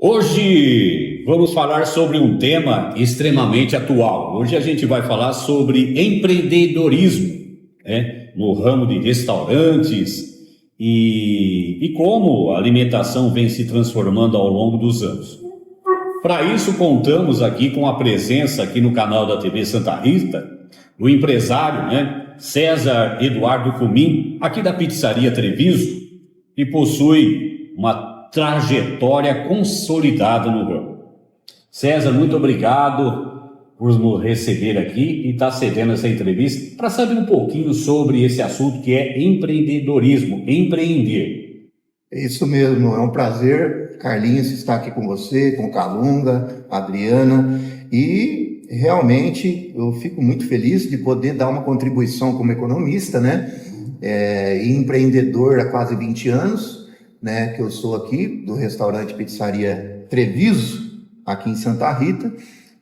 Hoje vamos falar sobre um tema extremamente atual. Hoje a gente vai falar sobre empreendedorismo, né, no ramo de restaurantes e como a alimentação vem se transformando ao longo dos anos. Para isso, contamos aqui com a presença aqui no canal da TV Santa Rita, do empresário, né, César Eduardo Cumim, aqui da Pizzaria Treviso, que possui uma trajetória consolidada no ramo. César, muito obrigado por nos receber aqui e estar cedendo essa entrevista para saber um pouquinho sobre esse assunto que é empreendedorismo, empreender. É isso mesmo, é um prazer, Carlinhos, estar aqui com você, com Calunga, Adriana, e realmente eu fico muito feliz de poder dar uma contribuição como economista, né, e empreendedor há quase 20 anos, né, que eu sou aqui do restaurante Pizzaria Treviso, aqui em Santa Rita,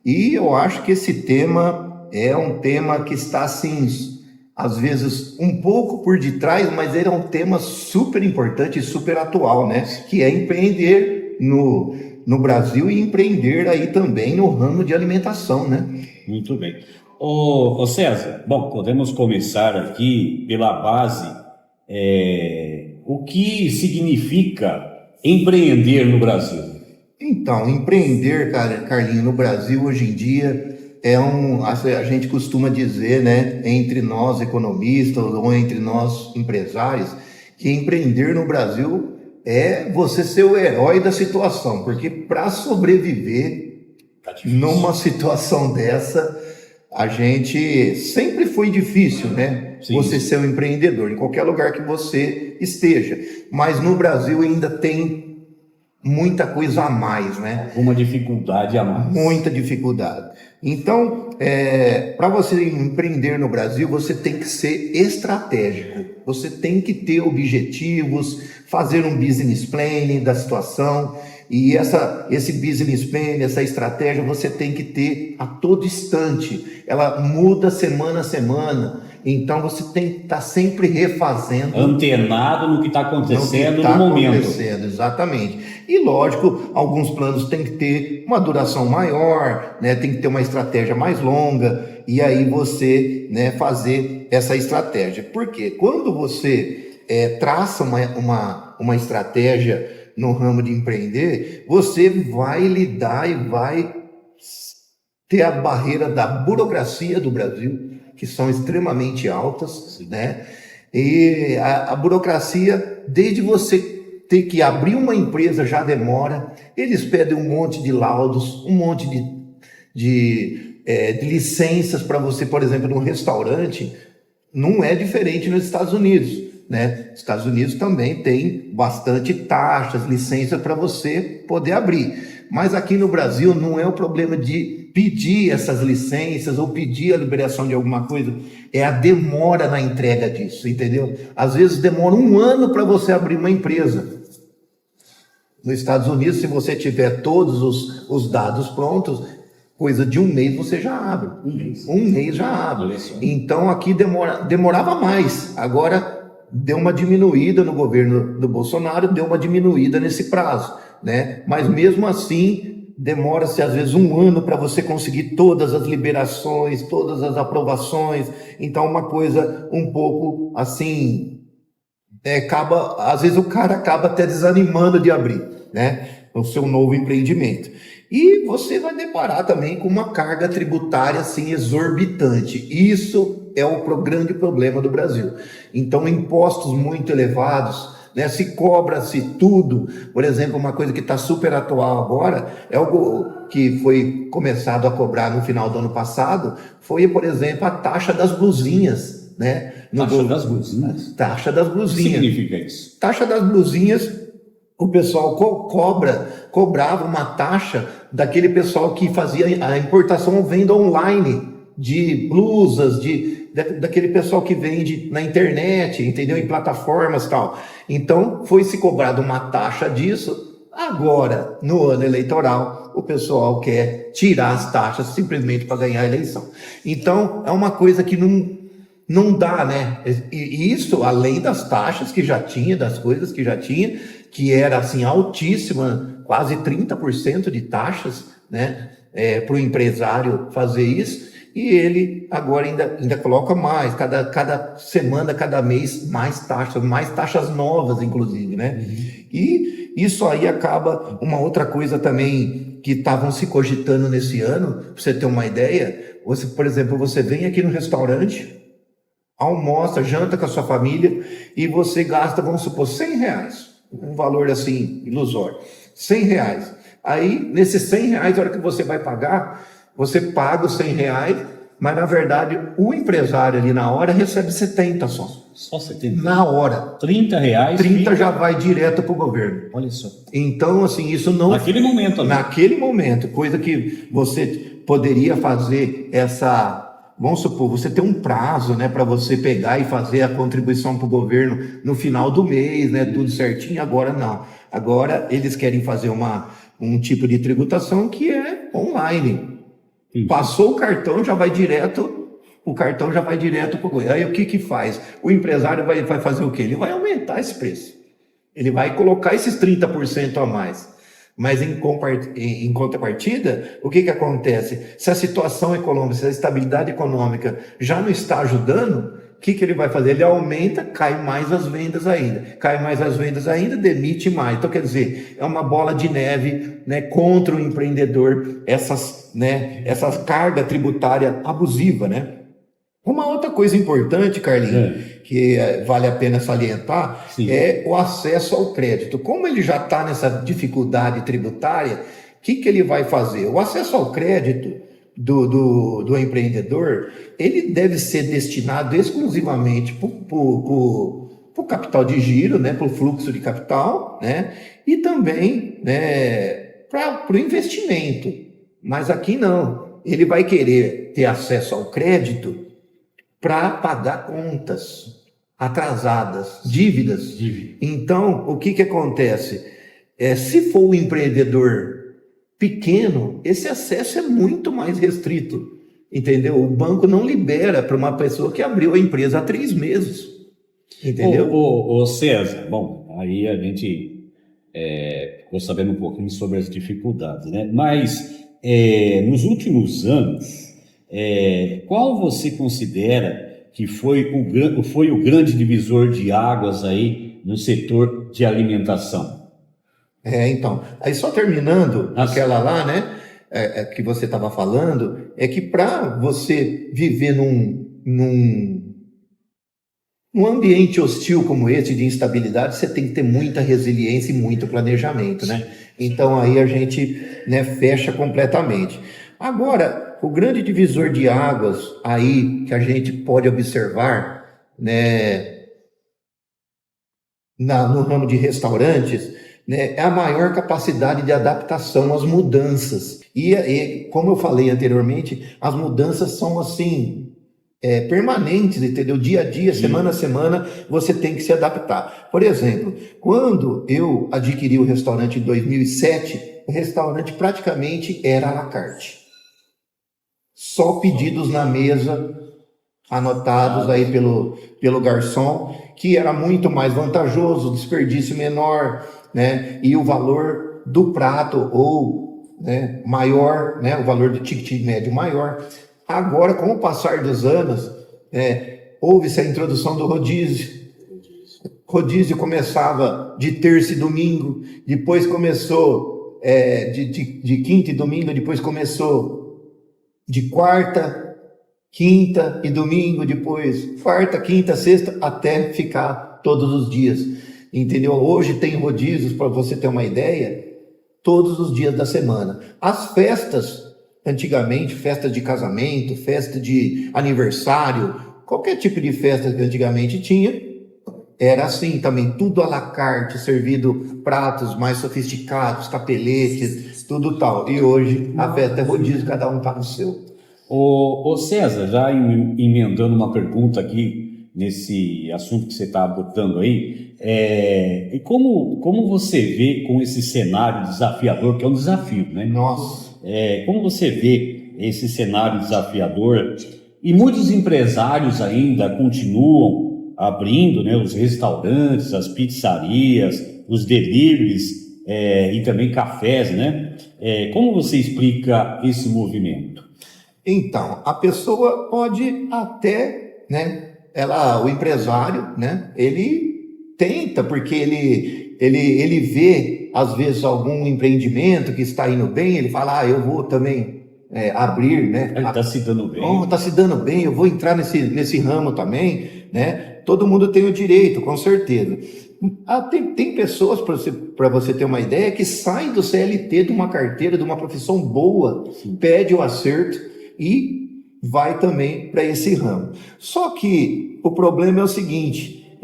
e eu acho que esse tema é um tema que está assim, às vezes um pouco por detrás, mas ele é um tema super importante e super atual, né, que é empreender no Brasil e empreender aí também no ramo de alimentação, né? Muito bem. Ô César, bom, podemos começar aqui pela base, o que significa empreender no Brasil? Então, empreender, Carlinhos, no Brasil hoje em dia a gente costuma dizer, né, entre nós economistas ou entre nós empresários, que empreender no Brasil é você ser o herói da situação, porque para sobreviver numa situação dessa, a gente sempre foi difícil, né? Sim. Você ser um empreendedor em qualquer lugar que você esteja, mas no Brasil ainda tem muita coisa a mais, né? Uma dificuldade a mais. Muita dificuldade. Então, para você empreender no Brasil, você tem que ser estratégico. Você tem que ter objetivos, fazer um business planning da situação. E esse business plan, essa estratégia, você tem que ter a todo instante. Ela muda semana a semana. Então, você tem que estar sempre refazendo. Antenado no que está acontecendo no momento. Exatamente. E, lógico, alguns planos têm que ter uma duração maior, né? Tem que ter uma estratégia mais longa. E aí você, né, fazer essa estratégia. Porque quando você traça uma estratégia no ramo de empreender, você vai lidar e vai ter a barreira da burocracia do Brasil, que são extremamente altas, né? E a burocracia, desde você ter que abrir uma empresa já demora, eles pedem um monte de laudos, um monte de licenças para você, por exemplo, num restaurante, não é diferente nos Estados Unidos, né? Estados Unidos também tem bastante taxas, licenças para você poder abrir. Mas aqui no Brasil não é o problema de pedir essas licenças ou pedir a liberação de alguma coisa, é a demora na entrega disso, entendeu? Às vezes demora 1 ano para você abrir uma empresa. Nos Estados Unidos, se você tiver todos os dados prontos, coisa de 1 mês você já abre. 1 mês já abre. Então aqui demorava mais. Agora deu uma diminuída no governo do Bolsonaro, deu uma diminuída nesse prazo, né? Mas mesmo assim, demora-se às vezes 1 ano para você conseguir todas as liberações, todas as aprovações. Então uma coisa um pouco assim, às vezes o cara acaba até desanimando de abrir, né, o seu novo empreendimento. E você vai deparar também com uma carga tributária assim exorbitante. Isso é o grande problema do Brasil. Então, impostos muito elevados, né? Se cobra-se tudo. Por exemplo, uma coisa que está super atual agora é algo que foi começado a cobrar no final do ano passado, foi, por exemplo, a taxa das blusinhas, né? Taxa das blusinhas? Taxa das blusinhas. O que significa isso? Taxa das blusinhas, o pessoal cobrava uma taxa daquele pessoal que fazia a importação ou venda online de blusas, daquele pessoal que vende na internet, entendeu? Em plataformas e tal. Então, foi se cobrado uma taxa disso. Agora, no ano eleitoral, o pessoal quer tirar as taxas simplesmente para ganhar a eleição. Então, é uma coisa que não dá, né? E isso, além das taxas que já tinha, das coisas que já tinha que era assim altíssima, quase 30% de taxas, né, para o empresário fazer isso, e ele agora ainda coloca mais, cada semana, cada mês, mais taxas novas, inclusive, né? E isso aí acaba, uma outra coisa também que estavam se cogitando nesse ano, para você ter uma ideia, você, por exemplo, você vem aqui no restaurante, almoça, janta com a sua família e você gasta, vamos supor, R$100, um valor assim, ilusório, R$100. Aí, nesses R$100, a hora que você vai pagar, você paga os R$100, mas na verdade o empresário ali na hora recebe 70 só. Só 70? Na hora. R$30? 30 já vai direto para o governo. Olha só. Então, assim, isso não... Naquele momento ali. Naquele momento, coisa que você poderia fazer essa... Vamos supor, você tem um prazo, né, para você pegar e fazer a contribuição para o governo no final do mês, né, tudo certinho. Agora não. Agora eles querem fazer um tipo de tributação que é online. Passou o cartão, já vai direto... O cartão já vai direto para o governo. Aí o que faz? O empresário vai fazer o quê? Ele vai aumentar esse preço. Ele vai colocar esses 30% a mais. Mas em contrapartida, o que acontece? Se a situação econômica, se a estabilidade econômica já não está ajudando, o que ele vai fazer? Ele aumenta, cai mais as vendas ainda. Cai mais as vendas ainda, demite mais. Então, quer dizer, é uma bola de neve, né, contra o empreendedor, essas carga tributária abusiva, né? Uma outra coisa importante, Carlinhos, que vale a pena salientar, é o acesso ao crédito. Como ele já está nessa dificuldade tributária, o que ele vai fazer? O acesso ao crédito do empreendedor, ele deve ser destinado exclusivamente para o capital de giro, né, para o fluxo de capital, né, e também, né, para o investimento. Mas aqui não. Ele vai querer ter acesso ao crédito para pagar contas atrasadas, dívidas. Então, o que acontece? Se for um empreendedor pequeno, esse acesso é muito mais restrito, entendeu? O banco não libera para uma pessoa que abriu a empresa há 3 meses, entendeu? Ô César, bom, aí a gente ficou sabendo um pouquinho sobre as dificuldades, né? Mas nos últimos anos, qual você considera que foi o grande divisor de águas aí no setor de alimentação? Então, aí só terminando aquela lá, né, que você estava falando, é que para você viver num ambiente hostil como esse, de instabilidade, você tem que ter muita resiliência e muito planejamento, né? Então aí a gente, né, fecha completamente. Agora, o grande divisor de águas aí que a gente pode observar, né, no ramo de restaurantes, né, é a maior capacidade de adaptação às mudanças. E como eu falei anteriormente, as mudanças são assim, permanentes, entendeu? Dia a dia, semana a semana, você tem que se adaptar. Por exemplo, quando eu adquiri o restaurante em 2007, o restaurante praticamente era à la carte. Só pedidos na mesa, anotados aí pelo garçom, que era muito mais vantajoso, desperdício menor, né? E o valor do prato, ou, né, maior, né? O valor do ticket médio maior. Agora, com o passar dos anos, houve-se a introdução do rodízio. Rodízio começava de terça e domingo, depois começou de quinta e domingo, depois começou de quarta, quinta e domingo, depois quarta, quinta, sexta, até ficar todos os dias, entendeu? Hoje tem rodízios, para você ter uma ideia, todos os dias da semana. As festas, antigamente, festa de casamento, festa de aniversário, qualquer tipo de festa que antigamente tinha, era assim também, tudo à la carte, servido pratos mais sofisticados, capeletes, tudo tal. E hoje a festa é rodízio, cada um está no seu. Ô César, já emendando uma pergunta aqui nesse assunto que você está abordando aí, e como você vê com esse cenário desafiador, que é um desafio, né? Nossa. Como você vê esse cenário desafiador, e muitos empresários ainda continuam abrindo, né, os restaurantes, as pizzarias, os deliveries e também cafés, né? Como você explica esse movimento? Então, a pessoa pode até, né? O empresário, né? Ele tenta, porque ele vê, às vezes, algum empreendimento que está indo bem, ele fala, eu vou também abrir, né? Ele está se dando bem. Oh, está se dando bem, eu vou entrar nesse ramo também, né? Todo mundo tem o direito, com certeza. Tem pessoas, para você ter uma ideia, que saem do CLT, de uma carteira, de uma profissão boa, pede o acerto e vai também para esse ramo. Só que o problema é o seguinte,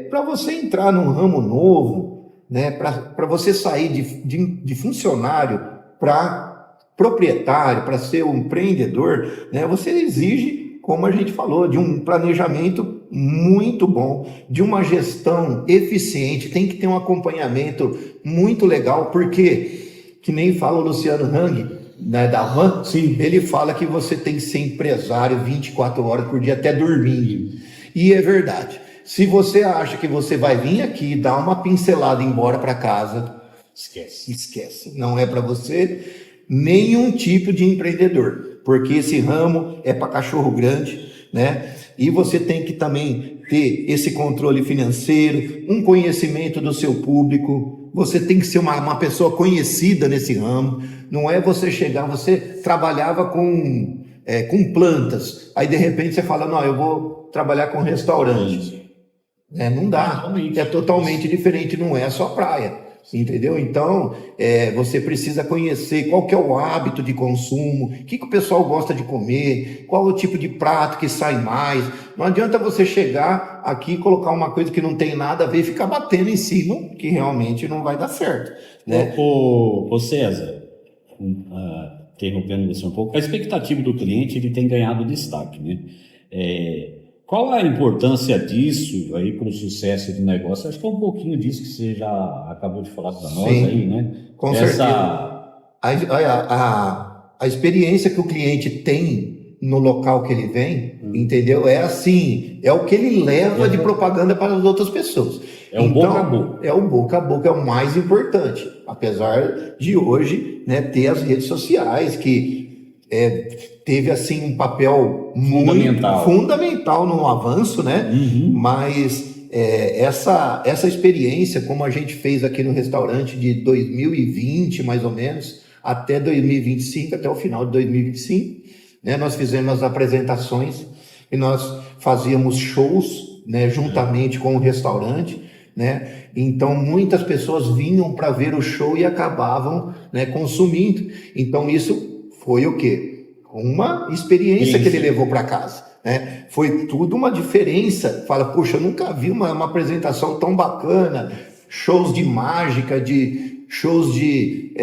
para você entrar num ramo novo, né, para você sair de funcionário para proprietário, para ser um empreendedor, né, você exige, como a gente falou, de um planejamento muito bom, de uma gestão eficiente, tem que ter um acompanhamento muito legal, porque, que nem fala o Luciano Hang, né, da Van, sim, ele fala que você tem que ser empresário 24 horas por dia, até dormindo. E é verdade. Se você acha que você vai vir aqui, dar uma pincelada e ir embora para casa, esquece. Não é para você nenhum tipo de empreendedor, porque esse ramo é para cachorro grande, né? E você tem que também ter esse controle financeiro, um conhecimento do seu público, você tem que ser uma pessoa conhecida nesse ramo, não é você chegar, você trabalhava com plantas, aí de repente você fala, não, eu vou trabalhar com restaurante. Não dá, é totalmente diferente, não é só praia. Entendeu? Então, você precisa conhecer qual que é o hábito de consumo, o que o pessoal gosta de comer, qual o tipo de prato que sai mais. Não adianta você chegar aqui e colocar uma coisa que não tem nada a ver e ficar batendo em cima, que realmente não vai dar certo. Né? Ô César, interrompendo você um pouco, a expectativa do cliente ele tem ganhado destaque, né? Qual a importância disso aí para o sucesso do negócio? Acho que é um pouquinho disso que você já acabou de falar para nós. Sim, aí, né? Com certeza. A experiência que o cliente tem no local que ele vem, entendeu? É assim, é o que ele leva de propaganda para as outras pessoas. É o boca a boca. É o boca a boca, é o mais importante. Apesar de hoje, né, ter as redes sociais que teve assim um papel fundamental no avanço, né? Mas essa experiência, como a gente fez aqui no restaurante de 2020, mais ou menos, até 2025, até o final de 2025, né? Nós fizemos as apresentações e nós fazíamos shows, né, juntamente com o restaurante, né? Então muitas pessoas vinham para ver o show e acabavam, né, consumindo. Então isso foi o quê? Uma experiência que ele levou para casa, né? Foi tudo uma diferença. Fala, puxa, eu nunca vi uma apresentação tão bacana, shows de mágica, shows de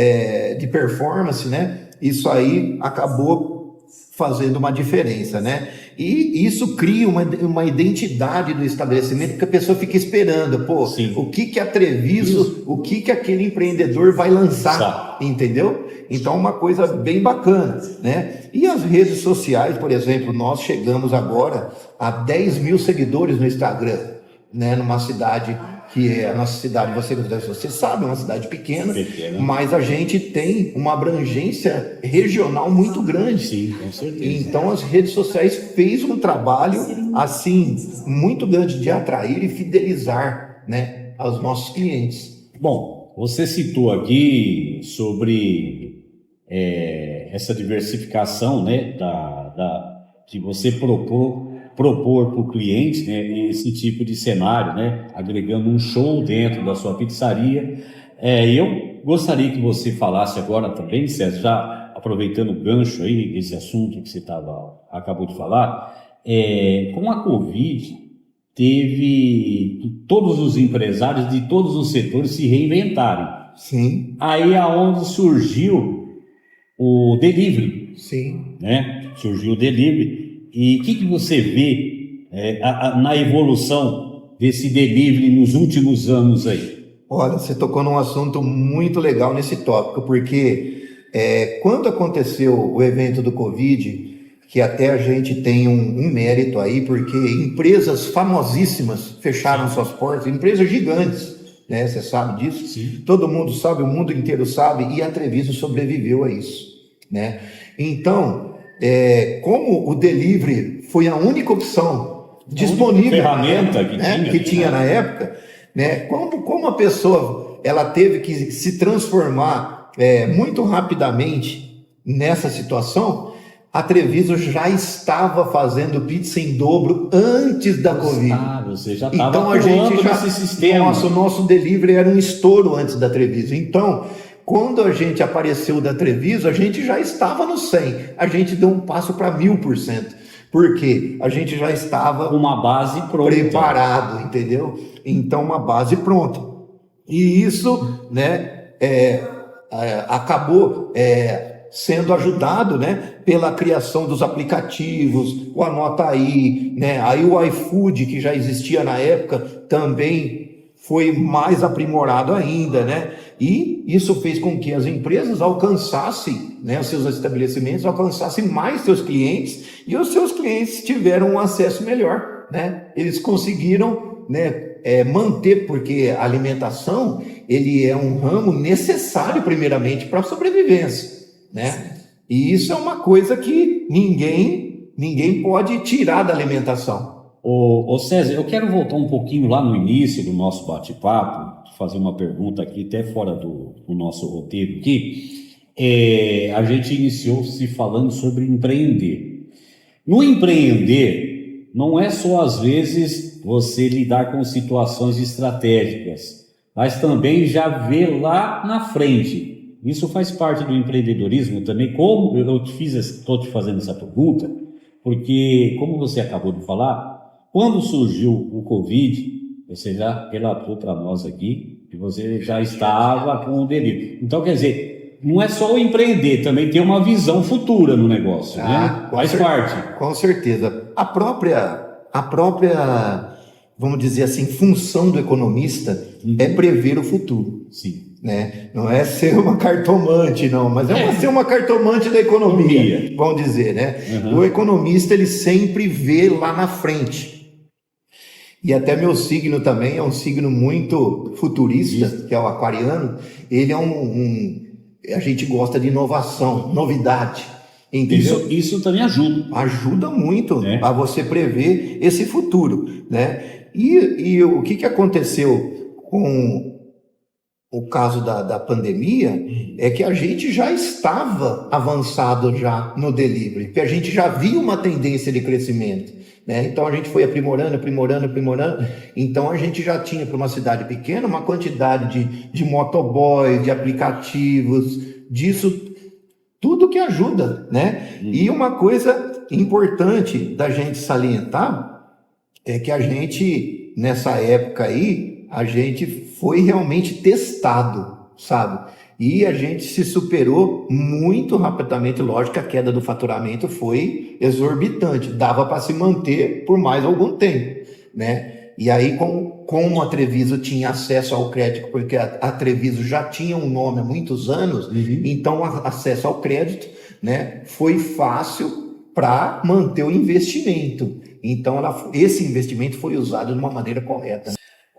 performance, né? Isso aí acabou fazendo uma diferença, né? E isso cria uma identidade do estabelecimento, porque a pessoa fica esperando, o que a Treviso, o que aquele empreendedor vai lançar, entendeu? Então, uma coisa bem bacana, né? E as redes sociais, por exemplo, nós chegamos agora a 10 mil seguidores no Instagram, né? Numa cidade que é a nossa cidade, você sabe, é uma cidade pequena, mas a gente tem uma abrangência regional muito grande. Sim, com certeza. Então, as redes sociais fez um trabalho, assim, muito grande de atrair e fidelizar, né, aos nossos clientes. Bom, você citou aqui sobre essa diversificação, né, que você propor para o cliente, né, esse tipo de cenário, né, agregando um show dentro da sua pizzaria. Eu gostaria que você falasse agora também, César, já aproveitando o gancho aí desse assunto que você acabou de falar, com a Covid, teve todos os empresários de todos os setores se reinventarem. Sim. Aí aonde surgiu o delivery. Sim. Né? Surgiu o delivery. E o que você vê na evolução desse delivery nos últimos anos aí? Olha, você tocou num assunto muito legal nesse tópico, porque quando aconteceu o evento do Covid, que até a gente tem um mérito aí, porque empresas famosíssimas fecharam suas portas, empresas gigantes, né? Você sabe disso? Sim. Todo mundo sabe, o mundo inteiro sabe, e a Treviso sobreviveu a isso, né? Então, como o delivery foi a única opção disponível, ferramenta que né, tinha, que tinha na época, né? Como a pessoa ela teve que se transformar muito rapidamente nessa situação, a Treviso já estava fazendo pizza em dobro antes da Covid. Você já estava Então a gente já, nesse sistema. nosso delivery era um estouro antes da Treviso. Então, quando a gente apareceu da Treviso, a gente já estava no 100. A gente deu um passo para 1000%. Porque a gente já estava uma base pronta, preparado, entendeu? Então, uma base pronta. E isso, né, acabou sendo ajudado, né, pela criação dos aplicativos, o Anota Aí, né, aí o iFood, que já existia na época, também foi mais aprimorado ainda, né, e isso fez com que as empresas alcançassem, né, os seus estabelecimentos alcançassem mais seus clientes, e os seus clientes tiveram um acesso melhor, né, eles conseguiram, né, manter, porque a alimentação, ele é um ramo necessário primeiramente para a sobrevivência, né? E isso é uma coisa que ninguém pode tirar da alimentação. Ô César, eu quero voltar um pouquinho lá no início do nosso bate-papo, fazer uma pergunta aqui, até fora do nosso roteiro aqui. A gente iniciou se falando sobre empreender. No empreender, não é só às vezes você lidar com situações estratégicas, mas também já ver lá na frente. Isso faz parte do empreendedorismo também. Como eu estou te fazendo essa pergunta, porque, como você acabou de falar, quando surgiu o Covid, você já relatou para nós aqui que você já estava com o delivery. Então, quer dizer, não é só o empreender, também tem uma visão futura no negócio, né? Faz parte. Com certeza. A própria, vamos dizer assim, função do economista é prever o futuro. Sim. Né? Não é ser uma cartomante, não, mas ser uma cartomante da economia, vamos dizer, né? O economista, ele sempre vê lá na frente. E até meu signo também é um signo muito futurista, que é o aquariano. Ele é a gente gosta de inovação, novidade. Entendeu? Isso também ajuda. Ajuda muito a você prever esse futuro, né? E o que aconteceu com o caso da pandemia é que a gente já estava avançado já no delivery, porque a gente já via uma tendência de crescimento, né? Então a gente foi aprimorando. Então a gente já tinha, para uma cidade pequena, uma quantidade de motoboy, de aplicativos, disso tudo que ajuda, né? E uma coisa importante da gente salientar é que a gente, nessa época aí, a gente foi realmente testado, sabe? E a gente se superou muito rapidamente. Lógico que a queda do faturamento foi exorbitante, dava para se manter por mais algum tempo, né? E aí, como a Treviso tinha acesso ao crédito, porque a Treviso já tinha um nome há muitos anos, então acesso ao crédito, né, foi fácil para manter o investimento. Então, esse investimento foi usado de uma maneira correta.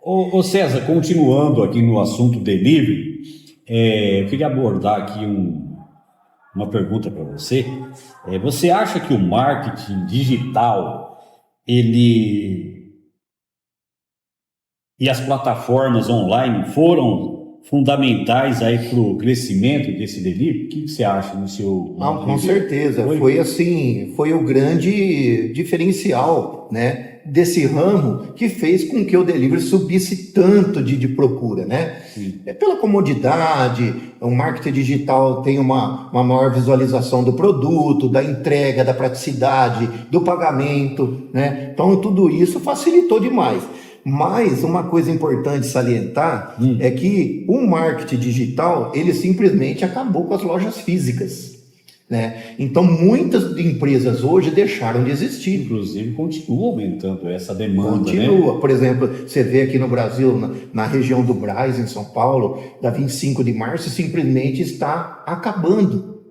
Ô César, continuando aqui no assunto delivery, eu queria abordar aqui uma pergunta para você. Você acha que o marketing digital, e as plataformas online foram fundamentais aí para o crescimento desse delivery? O que você acha no seu... Com certeza, foi o grande diferencial, né, desse ramo que fez com que o delivery subisse tanto de procura, né? Pela comodidade, o marketing digital tem uma maior visualização do produto, da entrega, da praticidade, do pagamento, né? Então tudo isso facilitou demais. Mas uma coisa importante salientar é que o marketing digital, ele simplesmente acabou com as lojas físicas, né? Então muitas empresas hoje deixaram de existir. Inclusive continua aumentando essa demanda. Continua, né? Por exemplo, você vê aqui no Brasil, na região do Brás, em São Paulo, da 25 de março, simplesmente está acabando.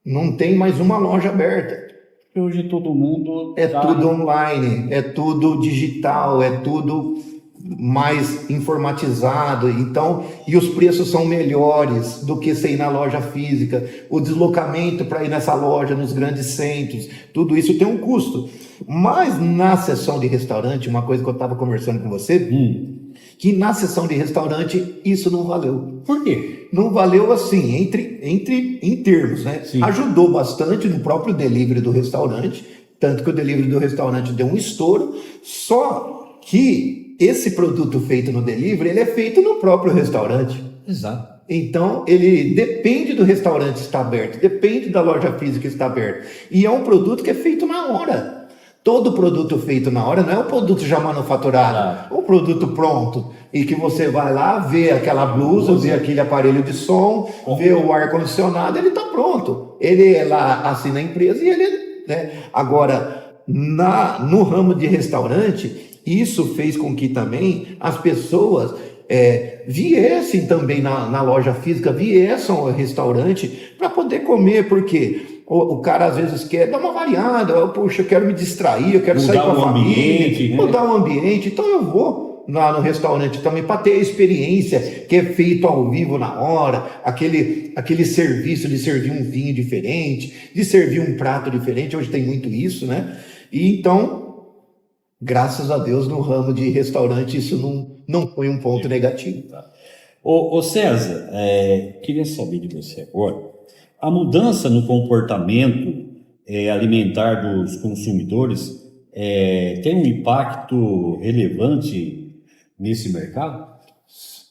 Não tem mais uma loja aberta. Hoje todo mundo... tudo online, é tudo digital, é tudo mais informatizado, então, e os preços são melhores do que você ir na loja física, o deslocamento para ir nessa loja nos grandes centros, tudo isso tem um custo. Mas na seção de restaurante, uma coisa que eu estava conversando com você, que na seção de restaurante isso não valeu. Por quê? Não valeu assim, em termos, né? Sim. Ajudou bastante no próprio delivery do restaurante, tanto que o delivery do restaurante deu um estouro, só que esse produto feito no delivery, ele é feito no próprio restaurante. Exato. Então, ele depende do restaurante estar aberto, depende da loja física estar aberta. E é um produto que é feito na hora. Todo produto feito na hora não é um produto já manufaturado, é um produto pronto. E que você vai lá, vê aquela blusa, vê aquele aparelho de som, vê o ar-condicionado, ele está pronto. Ele é lá, assina a empresa e ele... né? Agora, no ramo de restaurante, isso fez com que também as pessoas viessem também na loja física, viessem ao restaurante para poder comer, porque o cara às vezes quer dar uma variada, puxa, eu quero me distrair, eu quero sair com a família, mudar o ambiente, então eu vou lá no restaurante também para ter a experiência que é feito ao vivo na hora, aquele serviço de servir um vinho diferente, de servir um prato diferente, hoje tem muito isso, né? E então, graças a Deus, no ramo de restaurante isso não foi um ponto negativo. Ô César, queria saber de você agora, a mudança no comportamento alimentar dos consumidores tem um impacto relevante nesse mercado?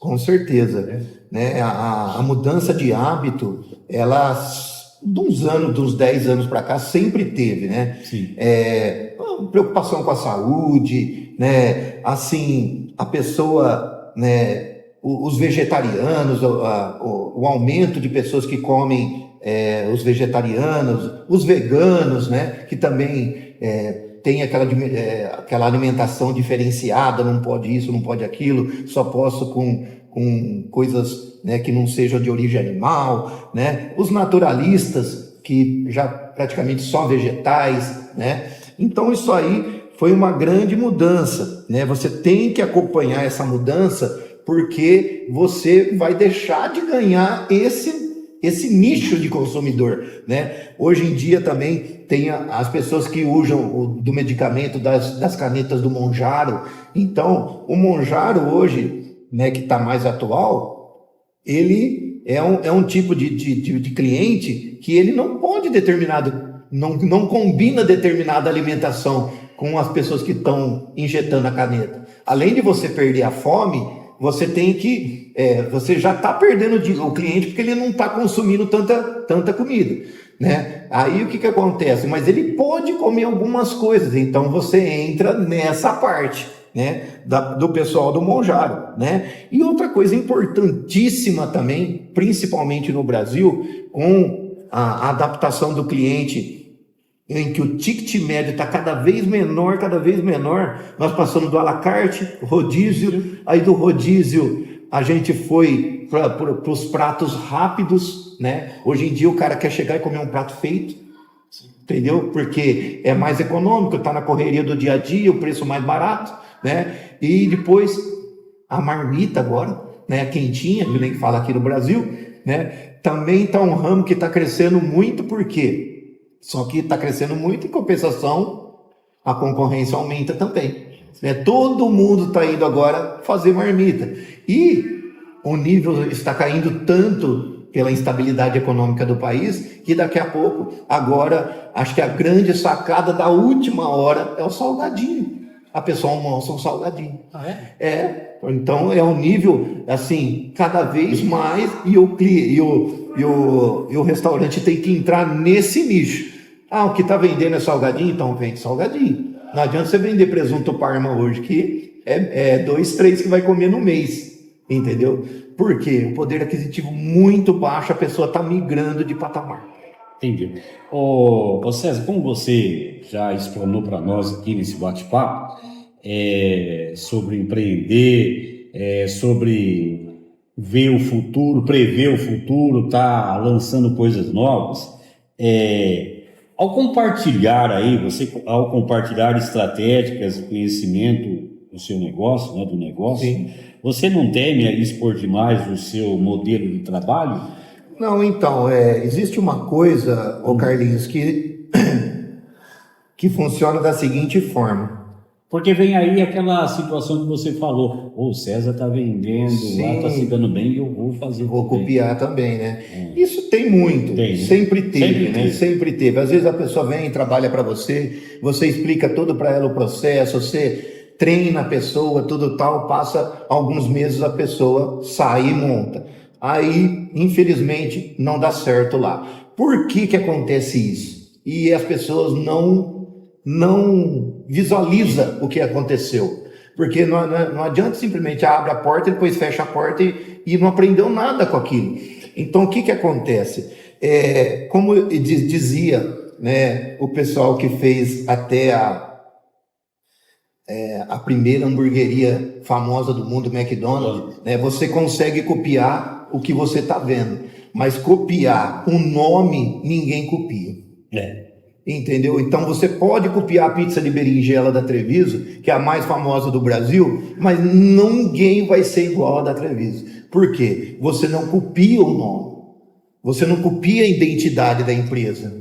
Com certeza. Né? A mudança de hábito, ela, de uns 10 anos para cá, sempre teve, né? Sim. Preocupação com a saúde, né? Assim, a pessoa, né? Os vegetarianos, o aumento de pessoas que comem os vegetarianos, os veganos, né? Que também tem aquela alimentação diferenciada, não pode isso, não pode aquilo, só posso com coisas, né, que não sejam de origem animal, né? Os naturalistas, que já praticamente só vegetais, né? Então isso aí foi uma grande mudança, né? Você tem que acompanhar essa mudança, porque você vai deixar de ganhar esse nicho de consumidor, né? Hoje em dia também tem as pessoas que usam do medicamento das canetas do Monjaro. Então, o Monjaro hoje, né, que está mais atual, ele é um tipo de cliente que ele não pode não combina determinada alimentação com as pessoas que estão injetando a caneta. Além de você perder a fome, você tem que, você já está perdendo o cliente porque ele não está consumindo tanta comida, né? Aí o que acontece? Mas ele pode comer algumas coisas, então você entra nessa parte, né? Do pessoal do Monjaro, né? E outra coisa importantíssima também, principalmente no Brasil, com a adaptação do cliente, em que o ticket médio está cada vez menor, nós passamos do à la carte, rodízio, aí do rodízio a gente foi para os pratos rápidos, né? Hoje em dia o cara quer chegar e comer um prato feito, entendeu? Porque é mais econômico, está na correria do dia a dia, o preço mais barato, né? E depois a marmita agora, né? Quentinha, que nem fala aqui no Brasil, né? Também está um ramo que está crescendo muito, por quê? Só que está crescendo muito, em compensação, a concorrência aumenta também. Né? Todo mundo está indo agora fazer marmita. E o nível está caindo tanto pela instabilidade econômica do país, que daqui a pouco, agora, acho que a grande sacada da última hora é o salgadinho. A pessoa almoça um salgadinho. Ah, é? Então é um nível, assim, cada vez mais, e o restaurante tem que entrar nesse nicho. O que está vendendo é salgadinho? Então vende salgadinho. Não adianta você vender presunto Parma hoje, que é 2, 3 que vai comer no mês, entendeu? Por quê? O poder aquisitivo muito baixo, a pessoa está migrando de patamar. Entendi. Ô César, como você já explanou para nós aqui nesse bate-papo, sobre empreender, sobre ver o futuro, prever o futuro, tá lançando coisas novas, ao compartilhar estratégias, conhecimento o seu negócio, né, do negócio, Sim. você não teme a expor demais o seu modelo de trabalho? Não, então, existe uma coisa, ô Carlinhos, que funciona da seguinte forma. Porque vem aí aquela situação que você falou, o César está vendendo, lá está se dando bem, eu vou fazer Vou também. copiar também, né? Isso tem muito, Tem, né? sempre teve, Sempre né? teve. Sempre teve. Às vezes a pessoa vem e trabalha para você, você explica tudo para ela o processo, você treina a pessoa, tudo tal, passa alguns meses a pessoa sai e monta. Aí, infelizmente, não dá certo lá. Por que que acontece isso? E as pessoas não visualiza o que aconteceu. Porque não adianta simplesmente abre a porta e depois fecha a porta e não aprendeu nada com aquilo. Então, o que que acontece? Como dizia, né, o pessoal que fez até a primeira hamburgueria famosa do mundo, McDonald's, né, você consegue copiar o que você está vendo, mas copiar o nome, ninguém copia. Entendeu? Então você pode copiar a pizza de berinjela da Treviso, que é a mais famosa do Brasil, mas ninguém vai ser igual a da Treviso. Por quê? Você não copia o nome. Você não copia a identidade da empresa.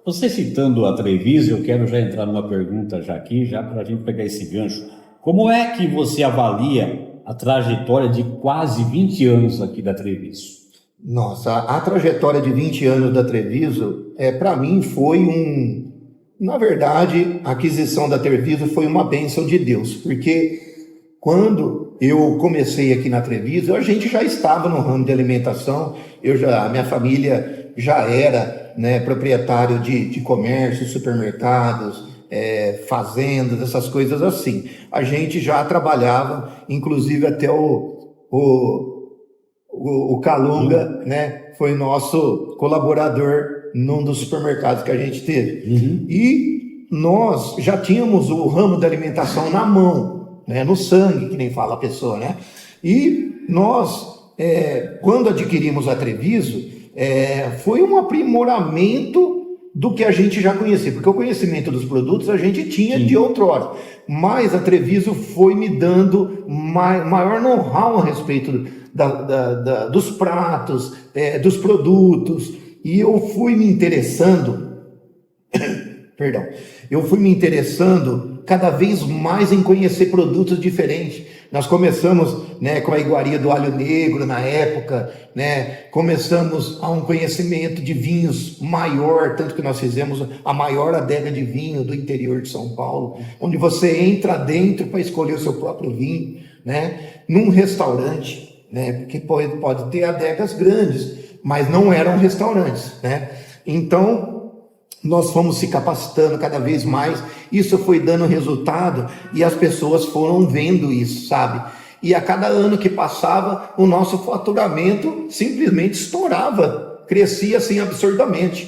Você citando a Treviso, eu quero já entrar numa pergunta já aqui, já para a gente pegar esse gancho. Como é que você avalia a trajetória de quase 20 anos aqui da Treviso? Nossa, a trajetória de 20 anos da Treviso, para mim foi na verdade, a aquisição da Treviso foi uma bênção de Deus, porque quando eu comecei aqui na Treviso, a gente já estava no ramo de alimentação, a minha família já era, né, proprietário de comércio, supermercados, fazendas, essas coisas assim. A gente já trabalhava, inclusive até o Calunga, né, foi nosso colaborador num dos supermercados que a gente teve. E nós já tínhamos o ramo da alimentação na mão, né, no sangue, que nem fala a pessoa, né? E nós, quando adquirimos a Treviso, foi um aprimoramento do que a gente já conhecia, porque o conhecimento dos produtos a gente tinha de outrora, mas a Treviso foi me dando maior know-how a respeito dos pratos, dos produtos, e eu fui me interessando, cada vez mais em conhecer produtos diferentes. Nós começamos, né, com a iguaria do alho negro na época, né, começamos a um conhecimento de vinhos maior, tanto que nós fizemos a maior adega de vinho do interior de São Paulo, onde você entra dentro para escolher o seu próprio vinho, né, num restaurante, né, porque pode ter adegas grandes, mas não eram restaurantes, né? Então nós fomos se capacitando cada vez mais, isso foi dando resultado e as pessoas foram vendo isso, sabe? E a cada ano que passava, o nosso faturamento simplesmente estourava, crescia assim absurdamente.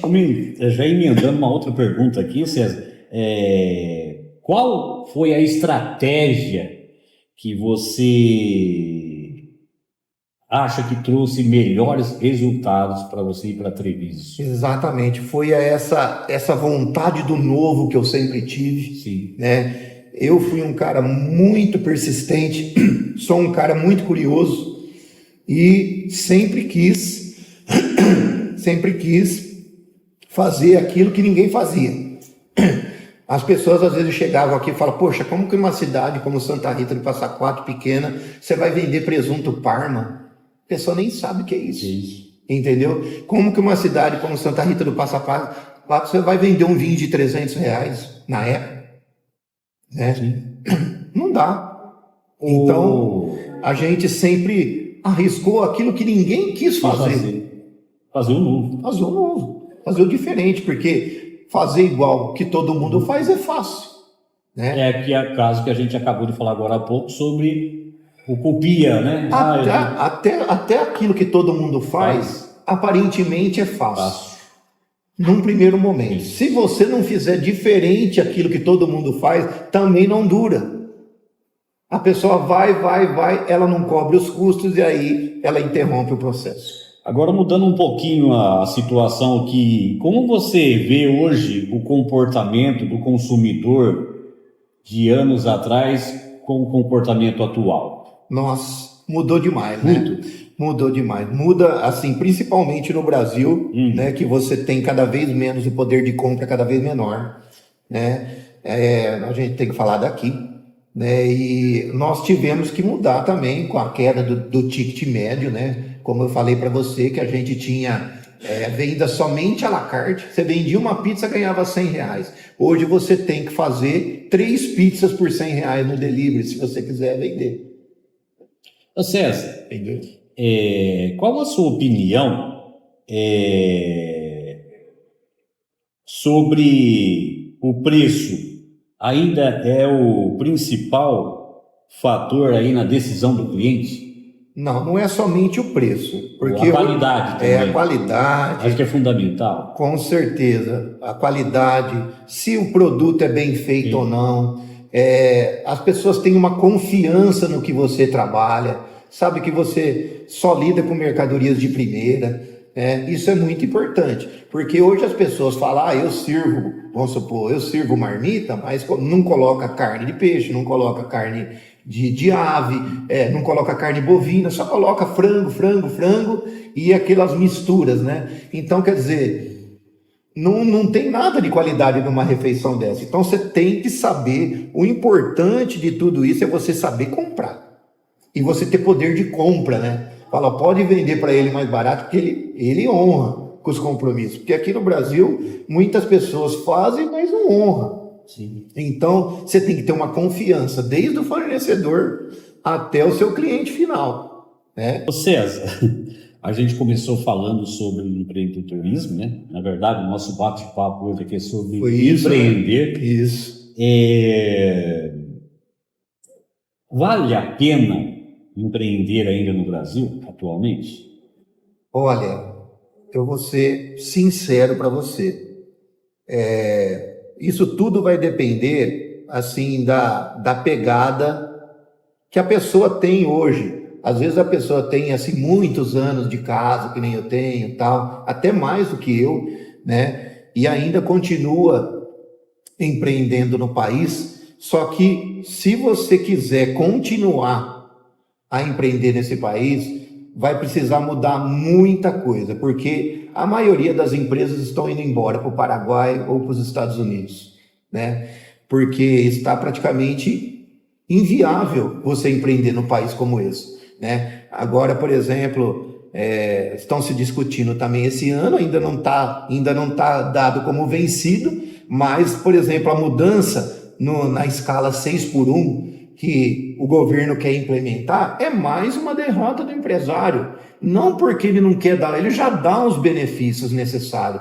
Já emendando uma outra pergunta aqui, César, qual foi a estratégia que você acha que trouxe melhores resultados para você ir para a Treviso? Exatamente, foi essa vontade do novo que eu sempre tive. Sim. Né? Eu fui um cara muito persistente, sou um cara muito curioso e sempre quis fazer aquilo que ninguém fazia. As pessoas às vezes chegavam aqui e falavam, poxa, como que uma cidade como Santa Rita do Passa Quatro, pequena, você vai vender presunto Parma? A pessoa nem sabe o que é isso. Entendeu? Como que uma cidade como Santa Rita do Passa Quatro, você vai vender um vinho de R$300 na época? Né? Não dá. Então, a gente sempre arriscou aquilo que ninguém quis fazer. Fazer o novo. Fazer o novo. Fazer o diferente, porque fazer igual que todo mundo faz é fácil. Né? Que é o caso que a gente acabou de falar agora há pouco sobre o copia, né? Até aquilo que todo mundo faz, aparentemente é fácil. Num primeiro momento. Se você não fizer diferente aquilo que todo mundo faz, também não dura. A pessoa vai, ela não cobre os custos e aí ela interrompe o processo. Agora, mudando um pouquinho a situação aqui, como você vê hoje o comportamento do consumidor de anos atrás com o comportamento atual? Nossa, mudou demais, Muito. né? Mudou demais. Muda, assim, principalmente no Brasil, né? Que você tem cada vez menos, o poder de compra cada vez menor, né? A gente tem que falar daqui, né? E nós tivemos que mudar também com a queda do ticket médio, né? Como eu falei para você, que a gente tinha venda somente à la carte. Você vendia uma pizza, ganhava R$100. Hoje você tem que fazer 3 pizzas por R$100 no delivery, se você quiser vender. Ô César, Entendeu? qual a sua opinião sobre o preço? Ainda é o principal fator aí na decisão do cliente? Não, não é somente o preço, porque A qualidade também. a qualidade, Acho que é fundamental. com certeza, a qualidade, se o produto é bem feito ou não, as pessoas têm uma confiança no que você trabalha, sabe que você só lida com mercadorias de primeira, isso é muito importante, porque hoje as pessoas falam, eu sirvo, vamos supor, eu sirvo marmita, mas não coloca carne de peixe, não coloca carne de ave, não coloca carne bovina, só coloca frango e aquelas misturas, né? Então, quer dizer, não tem nada de qualidade numa refeição dessa. Então, você tem que saber, o importante de tudo isso é você saber comprar. E você ter poder de compra, né? Fala, pode vender para ele mais barato, porque ele honra com os compromissos. Porque aqui no Brasil, muitas pessoas fazem, mas não honram. Sim. Então, você tem que ter uma confiança, desde o fornecedor até o seu cliente final, né? Ô César, a gente começou falando sobre empreendedorismo, né? Na verdade, o nosso bate-papo hoje aqui é sobre empreender. Né? Isso. Vale a pena empreender ainda no Brasil, atualmente? Olha, eu vou ser sincero para você. Isso tudo vai depender, assim, da pegada que a pessoa tem hoje. Às vezes a pessoa tem, assim, muitos anos de casa, que nem eu tenho, tal, até mais do que eu, né? E ainda continua empreendendo no país. Só que se você quiser continuar a empreender nesse país, vai precisar mudar muita coisa, porque a maioria das empresas estão indo embora para o Paraguai ou para os Estados Unidos, né? Porque está praticamente inviável você empreender num país como esse, né? Agora, por exemplo, estão se discutindo também esse ano, ainda não tá dado como vencido, mas, por exemplo, a mudança na escala 6x1, que o governo quer implementar, é mais uma derrota do empresário. Não porque ele não quer dar, ele já dá os benefícios necessários.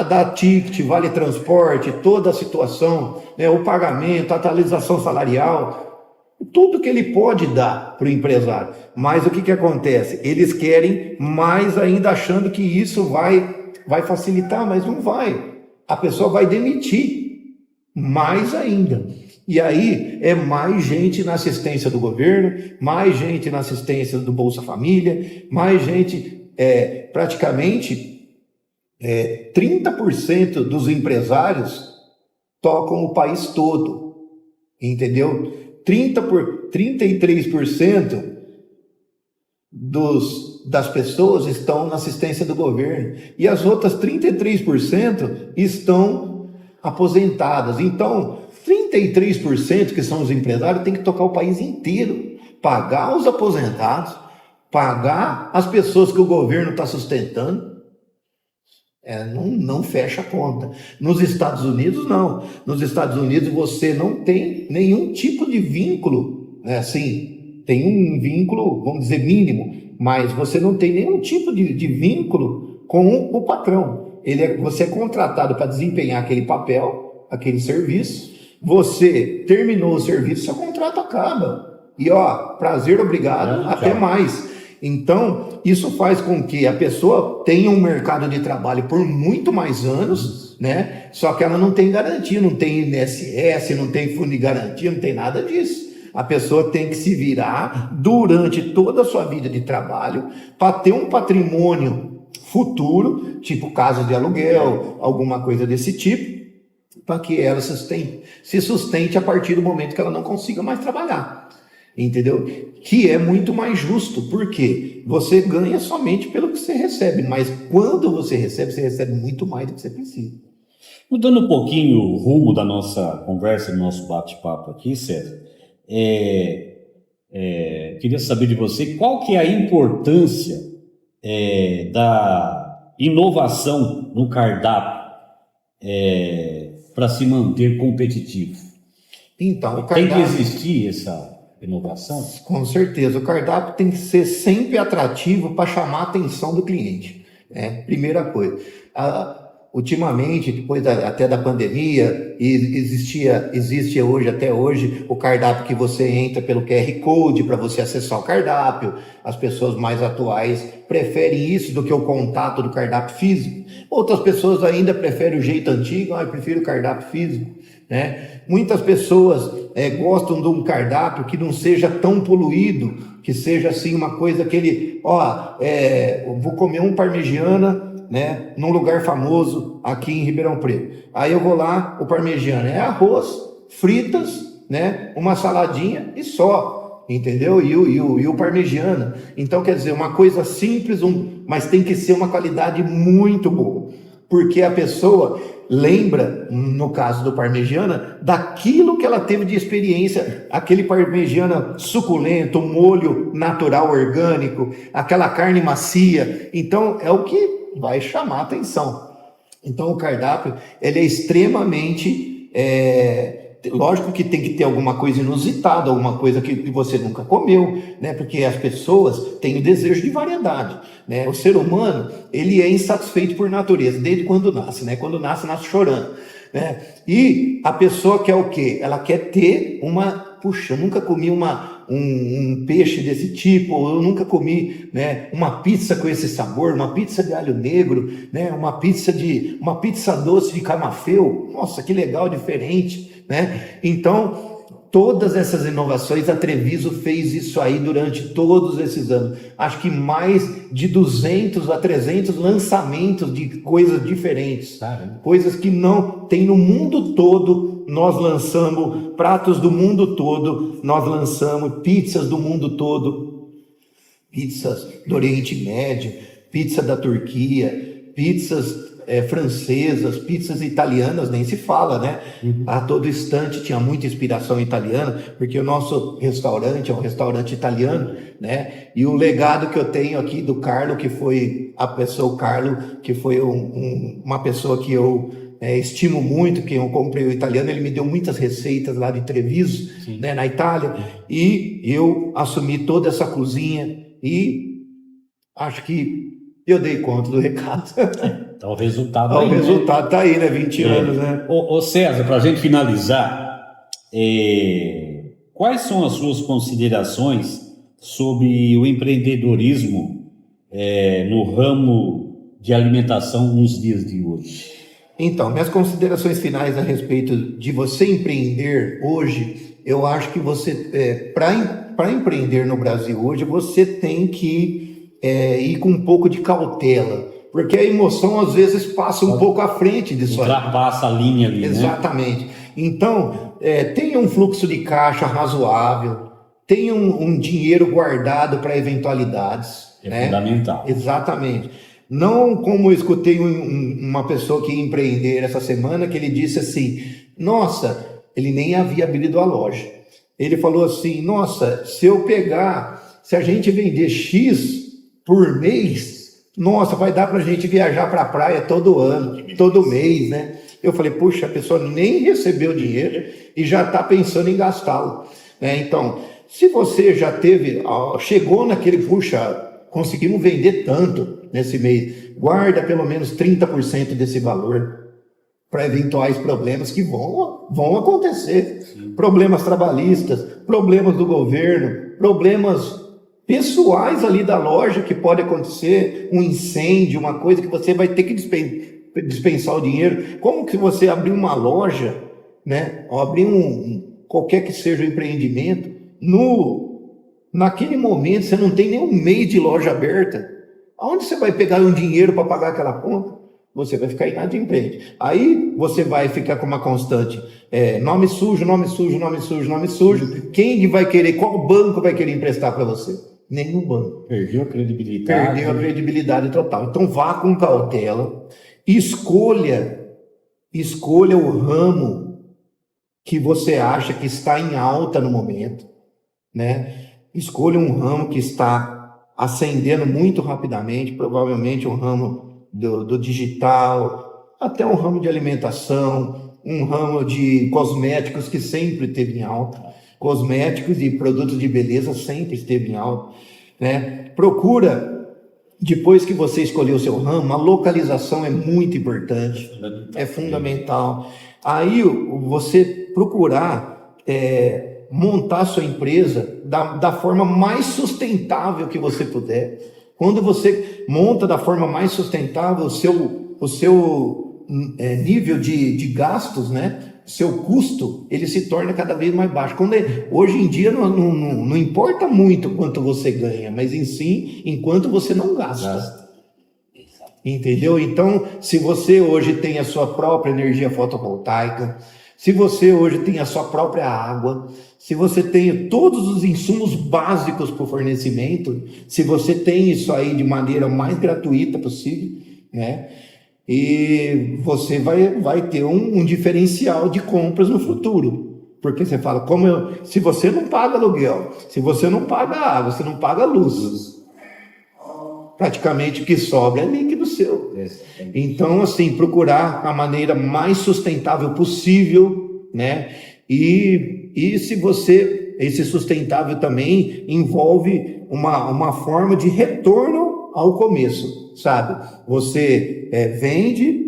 Dá ticket, vale transporte, toda a situação, né, o pagamento, a atualização salarial, tudo que ele pode dar para o empresário. Mas o que acontece? Eles querem mais ainda, achando que isso vai facilitar, mas não vai. A pessoa vai demitir mais ainda. E aí é mais gente na assistência do governo, mais gente na assistência do Bolsa Família, mais gente, praticamente 30% dos empresários tocam o país todo, entendeu? 33% das pessoas estão na assistência do governo e as outras 33% estão aposentadas. Então, 33% que são os empresários tem que tocar o país inteiro, pagar os aposentados, pagar as pessoas que o governo está sustentando. Não fecha a conta. Nos Estados Unidos, não. Nos Estados Unidos você não tem nenhum tipo de vínculo, né? Assim, tem um vínculo, vamos dizer, mínimo, mas você não tem nenhum tipo de vínculo com o patrão. Você é contratado para desempenhar aquele papel, aquele serviço. Você terminou o serviço, seu contrato acaba. E prazer, obrigado, até mais. Então, isso faz com que a pessoa tenha um mercado de trabalho por muito mais anos, né? Só que ela não tem garantia, não tem INSS, não tem fundo de garantia, não tem nada disso. A pessoa tem que se virar durante toda a sua vida de trabalho para ter um patrimônio futuro, tipo casa de aluguel, alguma coisa desse tipo, para que ela se sustente a partir do momento que ela não consiga mais trabalhar. entendeu? Que é muito mais justo, porque você ganha somente pelo que você recebe, mas quando você recebe muito mais do que você precisa. Mudando um pouquinho o rumo da nossa conversa, do nosso bate-papo aqui, César, queria saber de você qual que é a importância da inovação no cardápio para se manter competitivo. Então, o Tem que cardápio, existir essa inovação? com certeza, o cardápio tem que ser sempre atrativo para chamar a atenção do cliente, né? Primeira coisa. Ultimamente, depois até da pandemia, existe hoje, até hoje, o cardápio que você entra pelo QR Code para você acessar o cardápio. As pessoas mais atuais preferem isso do que o contato do cardápio físico. Outras pessoas ainda preferem o jeito antigo, eu prefiro o cardápio físico, né? Muitas pessoas gostam de um cardápio que não seja tão poluído, que seja assim uma coisa que ele, eu vou comer um parmegiana, né, num lugar famoso aqui em Ribeirão Preto. Aí eu vou lá, o parmegiana é arroz, fritas, né, uma saladinha e só, entendeu? E o parmegiana. Então, quer dizer, uma coisa simples, mas tem que ser uma qualidade muito boa, porque a pessoa lembra, no caso do parmegiana, daquilo que ela teve de experiência, aquele parmegiana suculento, molho natural orgânico, aquela carne macia. Então, é o que vai chamar a atenção. Então o cardápio ele é extremamente lógico que tem que ter alguma coisa inusitada, alguma coisa que você nunca comeu, né? Porque as pessoas têm o desejo de variedade, né? O ser humano ele é insatisfeito por natureza desde quando nasce, né? Quando nasce chorando, né? E a pessoa quer o quê? Ela quer ter eu nunca comi um peixe desse tipo, ou eu nunca comi, né, uma pizza com esse sabor, uma pizza de alho negro, né, uma pizza doce de camafeu. Nossa, que legal, diferente, né? Então, todas essas inovações, a Treviso fez isso aí durante todos esses anos. Acho que mais de 200 a 300 lançamentos de coisas diferentes. Coisas que não tem no mundo todo. Nós lançamos pratos do mundo todo, nós lançamos pizzas do mundo todo, pizzas do Oriente Médio, pizza da Turquia, pizzas francesas, pizzas italianas, nem se fala, né? A todo instante tinha muita inspiração italiana, porque o nosso restaurante é um restaurante italiano, né? E o legado que eu tenho aqui do Carlo, que foi o Carlo, que foi uma pessoa que eu estimo muito, que eu comprei o italiano, ele me deu muitas receitas lá de Treviso, né, na Itália, e eu assumi toda essa cozinha e acho que eu dei conta do recado. Então o resultado O resultado está aí, né? 20 anos, né? Ô César, para a gente finalizar, quais são as suas considerações sobre o empreendedorismo no ramo de alimentação nos dias de hoje? Então, minhas considerações finais a respeito de você empreender hoje, eu acho que você, para empreender no Brasil hoje, você tem que ir com um pouco de cautela, porque a emoção às vezes passa um pouco à frente disso aí. Ultrapassa a linha ali, exatamente. Né? Então, tenha um fluxo de caixa razoável, tenha um dinheiro guardado para eventualidades. É fundamental. Exatamente. Não como eu escutei uma pessoa que ia empreender essa semana, que ele disse assim, nossa, ele nem havia abrido a loja. Ele falou assim, nossa, se a gente vender X por mês, nossa, vai dar para a gente viajar para a praia todo ano, todo mês, né? Eu falei, puxa, a pessoa nem recebeu dinheiro e já está pensando em gastá-lo. Então, se você já chegou naquele, puxa, conseguimos vender tanto nesse mês, guarda pelo menos 30% desse valor para eventuais problemas que vão acontecer. Sim. Problemas trabalhistas, problemas do governo, problemas pessoais ali da loja que pode acontecer, um incêndio, uma coisa que você vai ter que dispensar o dinheiro. Como que você abrir uma loja, né? Ou abrir qualquer que seja o empreendimento, naquele momento você não tem nem um mês de loja aberta. Aonde você vai pegar um dinheiro para pagar aquela conta? você vai ficar inadimplente. Aí você vai ficar com uma constante, nome sujo, nome sujo, nome sujo, nome sujo. Quem vai querer, qual banco vai querer emprestar para você? Nenhum banco. Perdeu a credibilidade. Perdeu a credibilidade total. Então vá com cautela, escolha o ramo que você acha que está em alta no momento, né? Escolha um ramo que está ascendendo muito rapidamente, provavelmente um ramo do digital, até um ramo de alimentação, um ramo de cosméticos que sempre esteve em alta. Cosméticos e produtos de beleza sempre esteve em alta, né? Procura, depois que você escolheu o seu ramo, a localização é muito importante, é fundamental. Aí você procurar montar sua empresa da forma mais sustentável que você puder. Quando você monta da forma mais sustentável o seu nível de gastos, né? Seu custo, ele se torna cada vez mais baixo. Hoje em dia não importa muito quanto você ganha, mas em si, enquanto você não gasta. Entendeu? Então, se você hoje tem a sua própria energia fotovoltaica, se você hoje tem a sua própria água, se você tem todos os insumos básicos para o fornecimento, se você tem isso aí de maneira mais gratuita possível, né? E você vai ter um diferencial de compras no futuro. Porque você fala, se você não paga aluguel, se você não paga água, você não paga luz, praticamente o que sobra é líquido seu. Então, assim, procurar a maneira mais sustentável possível, né? E esse sustentável também envolve uma forma de retorno ao começo, sabe? Você vende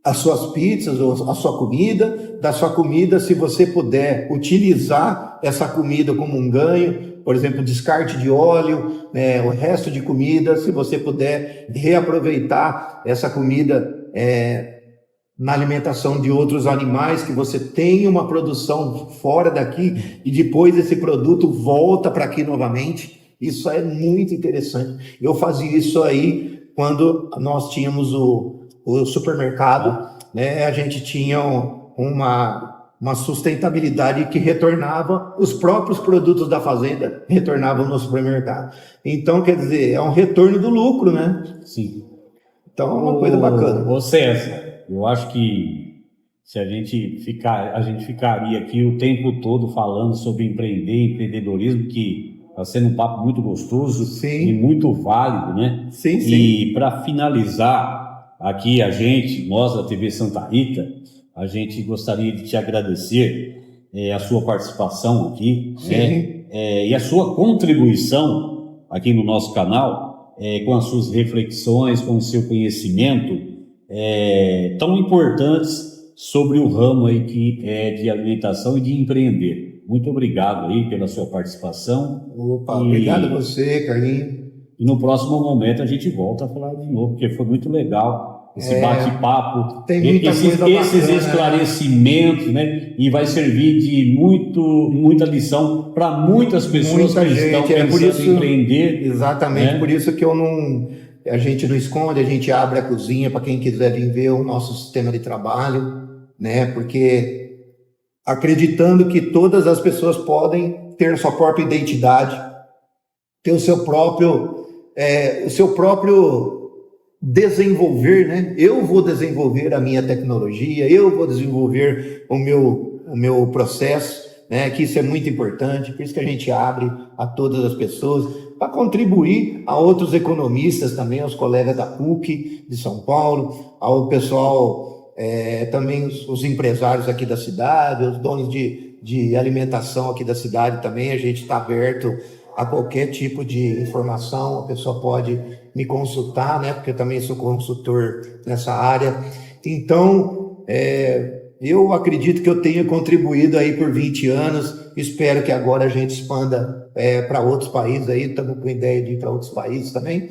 as suas pizzas ou a sua comida, da sua comida, se você puder utilizar essa comida como um ganho, por exemplo, descarte de óleo, o resto de comida, se você puder reaproveitar essa comida na alimentação de outros animais, que você tenha uma produção fora daqui e depois esse produto volta para aqui novamente. Isso é muito interessante. Eu fazia isso aí quando nós tínhamos o supermercado, né? A gente tinha uma sustentabilidade que retornava, os próprios produtos da fazenda retornavam no supermercado. Então, quer dizer, é um retorno do lucro, né? Sim. Então, é uma coisa bacana. Ô César, eu acho que se a gente ficaria aqui o tempo todo falando sobre empreendedorismo, que está sendo um papo muito gostoso. Sim. E muito válido, né? Sim. E para finalizar aqui, nós da TV Santa Rita, a gente gostaria de te agradecer a sua participação aqui, né? E a sua contribuição aqui no nosso canal, com as suas reflexões, com o seu conhecimento, tão importantes sobre o ramo aí que é de alimentação e de empreender. Muito obrigado aí pela sua participação. Opa, obrigado a você, Carlinhos. E no próximo momento a gente volta a falar de novo, porque foi muito legal esse bate-papo, esses esclarecimentos, né? E vai servir de muita lição para muitas pessoas que estão pensando em empreender. Exatamente, né? Por isso que a gente não esconde, a gente abre a cozinha para quem quiser vir ver o nosso sistema de trabalho, né? Porque acreditando que todas as pessoas podem ter sua própria identidade, ter o seu próprio desenvolver, né? Eu vou desenvolver a minha tecnologia, eu vou desenvolver o meu processo, né? Que isso é muito importante, por isso que a gente abre a todas as pessoas, para contribuir a outros economistas também, aos colegas da PUC de São Paulo, ao pessoal, também os empresários aqui da cidade, os donos de alimentação aqui da cidade também. A gente está aberto a qualquer tipo de informação, a pessoa pode me consultar, né? Porque eu também sou consultor nessa área. Então, eu acredito que eu tenho contribuído aí por 20 anos, espero que agora a gente expanda para outros países aí, estamos com ideia de ir para outros países também.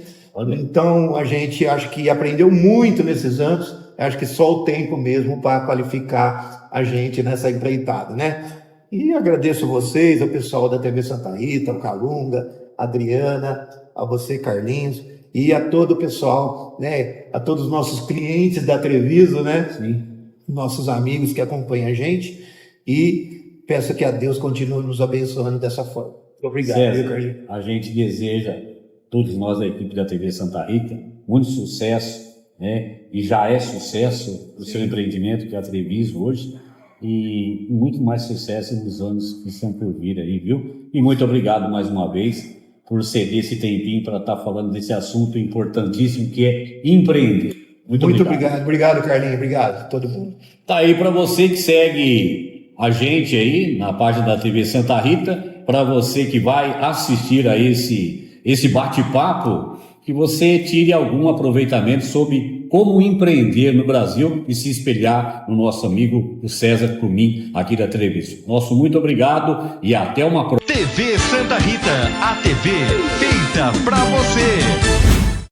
Então, a gente acho que aprendeu muito nesses anos, acho que só o tempo mesmo para qualificar a gente nessa empreitada, né? E agradeço vocês, o pessoal da TV Santa Rita, o Calunga, Adriana, a você, Carlinhos, e a todo o pessoal, né? A todos os nossos clientes da Treviso, né? Sim. Nossos amigos que acompanham a gente. E peço que a Deus continue nos abençoando dessa forma. Obrigado, César, viu, Carlinhos? a gente deseja, todos nós da equipe da TV Santa Rita, muito sucesso, né? E já é sucesso o seu empreendimento, que é a Treviso hoje, e muito mais sucesso nos anos que estão por vir aí, viu? E muito obrigado mais uma vez por ceder esse tempinho para estar falando desse assunto importantíssimo que é empreender. Muito obrigado. Obrigado, Carlinhos. Obrigado, todo mundo. Tá aí para você que segue a gente aí na página da TV Santa Rita, para você que vai assistir a esse bate-papo, que você tire algum aproveitamento sobre como empreender no Brasil e se espelhar no nosso amigo o César Cumim, aqui da Treviso. Nosso muito obrigado e até uma próxima. TV Santa Rita, a TV feita pra você.